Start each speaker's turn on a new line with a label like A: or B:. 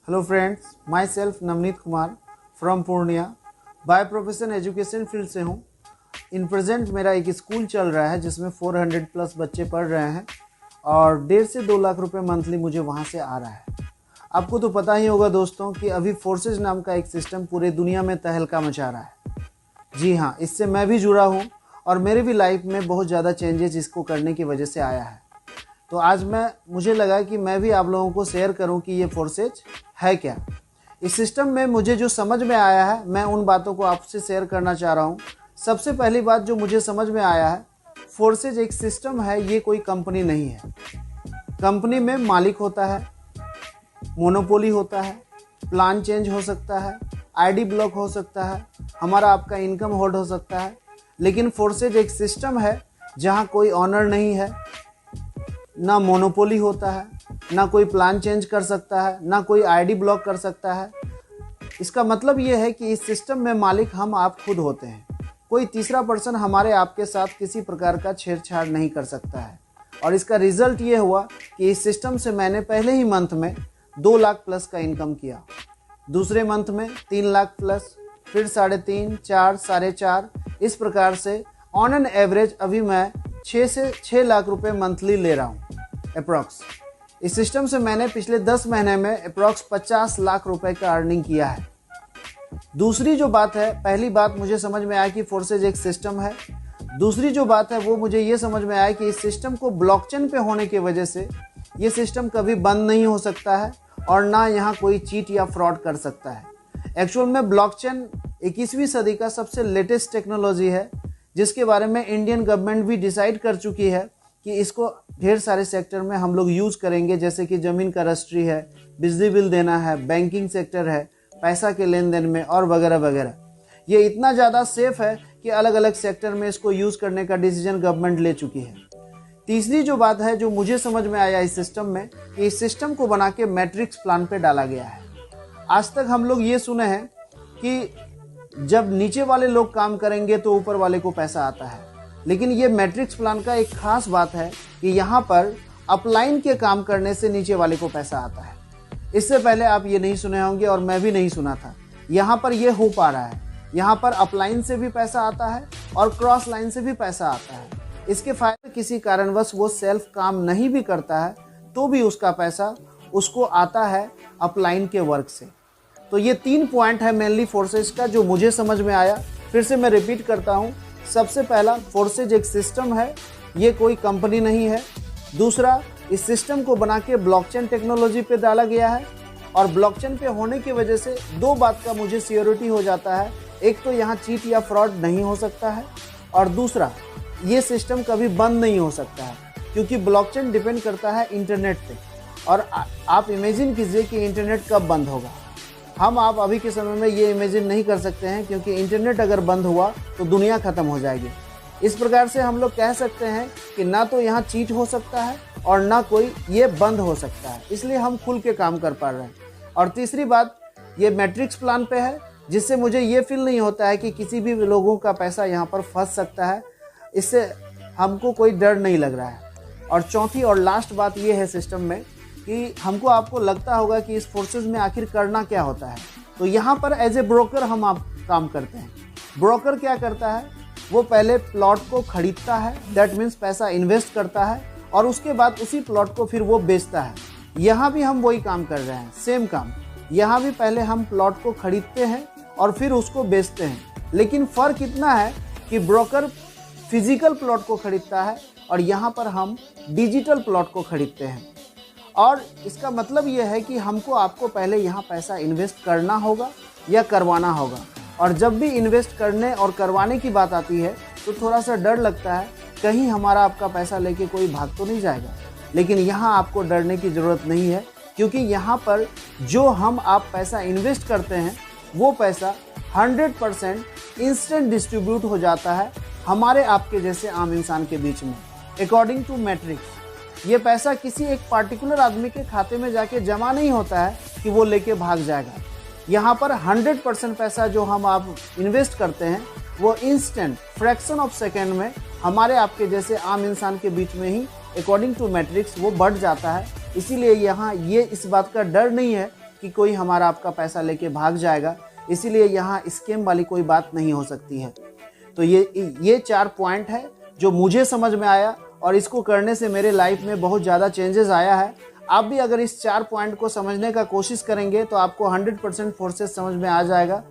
A: Hello friends, myself Navneet Kumar from Purnia. By profession education field से हूँ। In present मेरा एक स्कूल चल रहा है जिसमें 400 प्लस बच्चे पढ़ रहे हैं और 1.5 से 2 लाख रुपए मंथली मुझे वहाँ से आ रहा है। आपको तो पता ही होगा दोस्तों कि अभी फोर्सेज नाम का एक सिस्टम पूरे दुनिया में तहलका मचा रहा है। जी हाँ, इससे मैं भी जुड़ा हूँ और मेरे भी लाइफ में बहुत ज़्यादा चेंजेस इसको करने की वजह से आया है। तो आज मुझे लगा कि मैं भी आप लोगों को शेयर करूं कि ये फोर्सेज है क्या। इस सिस्टम में मुझे जो समझ में आया है मैं उन बातों को आपसे शेयर करना चाह रहा हूं। सबसे पहली बात जो मुझे समझ में आया है, फोर्सेज एक सिस्टम है, ये कोई कंपनी नहीं है। कंपनी में मालिक होता है, मोनोपोली होता है, प्लान चेंज हो सकता है, आईडी ब्लॉक हो सकता है, हमारा आपका इनकम होल्ड हो सकता है। लेकिन फोर्सेज एक सिस्टम है जहाँ कोई ऑनर नहीं है, ना मोनोपोली होता है, ना कोई प्लान चेंज कर सकता है, ना कोई आईडी ब्लॉक कर सकता है। इसका मतलब ये है कि इस सिस्टम में मालिक हम आप खुद होते हैं। कोई तीसरा पर्सन हमारे आपके साथ किसी प्रकार का छेड़छाड़ नहीं कर सकता है। और इसका रिजल्ट ये हुआ कि इस सिस्टम से मैंने पहले ही मंथ में 2 लाख प्लस का इनकम किया, दूसरे मंथ में 3 लाख प्लस, फिर 3.5, 4, 4.5, इस प्रकार से ऑन एन एवरेज अभी मैं 6 से 6 लाख रुपए मंथली ले रहा हूँ अप्रॉक्स। इस सिस्टम से मैंने पिछले 10 महीने में अप्रॉक्स 50 लाख रुपए का अर्निंग किया है। दूसरी जो बात है, पहली बात मुझे समझ में आया कि फोर्सेज एक सिस्टम है। दूसरी जो बात है वो मुझे ये समझ में आया कि इस सिस्टम को ब्लॉकचेन पे होने की वजह से ये सिस्टम कभी बंद नहीं हो सकता है और ना यहाँ कोई चीट या फ्रॉड कर सकता है। एक्चुअल में ब्लॉकचेन 21वीं सदी का सबसे लेटेस्ट टेक्नोलॉजी है जिसके बारे में इंडियन गवर्नमेंट भी डिसाइड कर चुकी है कि इसको ढेर सारे सेक्टर में हम लोग यूज़ करेंगे, जैसे कि ज़मीन का रजिस्ट्री है, बिजली बिल देना है, बैंकिंग सेक्टर है, पैसा के लेन देन में और वगैरह वगैरह। ये इतना ज़्यादा सेफ है कि अलग अलग सेक्टर में इसको यूज़ करने का डिसीजन गवर्नमेंट ले चुकी है। तीसरी जो बात है जो मुझे समझ में आया इस सिस्टम में, कि इस सिस्टम को बना के मैट्रिक्स प्लान पे डाला गया है। आज तक हम लोग ये सुने हैं कि जब नीचे वाले लोग काम करेंगे तो ऊपर वाले को पैसा आता है, लेकिन ये मैट्रिक्स प्लान का एक खास बात है कि यहाँ पर अपलाइन के काम करने से नीचे वाले को पैसा आता है। इससे पहले आप ये नहीं सुने होंगे और मैं भी नहीं सुना था। यहाँ पर ये हो पा रहा है। यहाँ पर अपलाइन से भी पैसा आता है और क्रॉस लाइन से भी पैसा आता है। इसके फायदे, किसी कारणवश वो सेल्फ काम नहीं भी करता है तो भी उसका पैसा उसको आता है अपलाइन के वर्क से। तो ये 3 पॉइंट है मेनली फोर्सेज का जो मुझे समझ में आया। फिर से मैं रिपीट करता हूँ। सबसे पहला, फोर्सेज एक सिस्टम है, ये कोई कंपनी नहीं है। दूसरा, इस सिस्टम को बना के ब्लॉकचेन टेक्नोलॉजी पे डाला गया है और ब्लॉकचेन पे होने की वजह से 2 बात का मुझे श्योरिटी हो जाता है। एक तो यहाँ चीट या फ्रॉड नहीं हो सकता है और दूसरा, ये सिस्टम कभी बंद नहीं हो सकता है क्योंकि ब्लॉकचेन डिपेंड करता है इंटरनेट पे। और आप इमेजिन कीजिए कि इंटरनेट कब बंद होगा। हम आप अभी के समय में ये इमेजिन नहीं कर सकते हैं क्योंकि इंटरनेट अगर बंद हुआ तो दुनिया ख़त्म हो जाएगी। इस प्रकार से हम लोग कह सकते हैं कि ना तो यहाँ चीट हो सकता है और ना कोई ये बंद हो सकता है, इसलिए हम खुल के काम कर पा रहे हैं। और तीसरी बात, ये मैट्रिक्स प्लान पे है जिससे मुझे ये फील नहीं होता है कि किसी भी लोगों का पैसा यहाँ पर फंस सकता है। इससे हमको कोई डर नहीं लग रहा है। और चौथी और लास्ट बात ये है सिस्टम में कि हमको आपको लगता होगा कि इस फोर्सेज में आखिर करना क्या होता है। तो यहाँ पर एज ए ब्रोकर हम आप काम करते हैं। ब्रोकर क्या करता है, वो पहले प्लॉट को खरीदता है, दैट मीन्स पैसा इन्वेस्ट करता है और उसके बाद उसी प्लॉट को फिर वो बेचता है। यहाँ भी हम वही काम कर रहे हैं, सेम काम। यहाँ भी पहले हम प्लॉट को खरीदते हैं और फिर उसको बेचते हैं, लेकिन फ़र्क इतना है कि ब्रोकर फिजिकल प्लॉट को खरीदता है और यहाँ पर हम डिजिटल प्लॉट को खरीदते हैं। और इसका मतलब यह है कि हमको आपको पहले यहाँ पैसा इन्वेस्ट करना होगा या करवाना होगा। और जब भी इन्वेस्ट करने और करवाने की बात आती है तो थोड़ा सा डर लगता है, कहीं हमारा आपका पैसा लेके कोई भाग तो नहीं जाएगा। लेकिन यहाँ आपको डरने की ज़रूरत नहीं है क्योंकि यहाँ पर जो हम आप पैसा इन्वेस्ट करते हैं वो पैसा 100% इंस्टेंट डिस्ट्रीब्यूट हो जाता है हमारे आपके जैसे आम इंसान के बीच में। अकॉर्डिंग टू मैट्रिक्स, ये पैसा किसी एक पार्टिकुलर आदमी के खाते में जाके जमा नहीं होता है कि वो लेके भाग जाएगा। यहाँ पर 100% पैसा जो हम आप इन्वेस्ट करते हैं वो इंस्टेंट फ्रैक्शन ऑफ सेकेंड में हमारे आपके जैसे आम इंसान के बीच में ही अकॉर्डिंग टू मैट्रिक्स वो बढ़ जाता है। इसीलिए यहाँ ये इस बात का डर नहीं है कि कोई हमारा आपका पैसा लेके भाग जाएगा, इसीलिए यहाँ स्कैम वाली कोई बात नहीं हो सकती है। तो ये 4 पॉइंट है जो मुझे समझ में आया और इसको करने से मेरे लाइफ में बहुत ज़्यादा चेंजेस आया है। आप भी अगर इस 4 पॉइंट को समझने का कोशिश करेंगे तो आपको 100% फोर्सेस समझ में आ जाएगा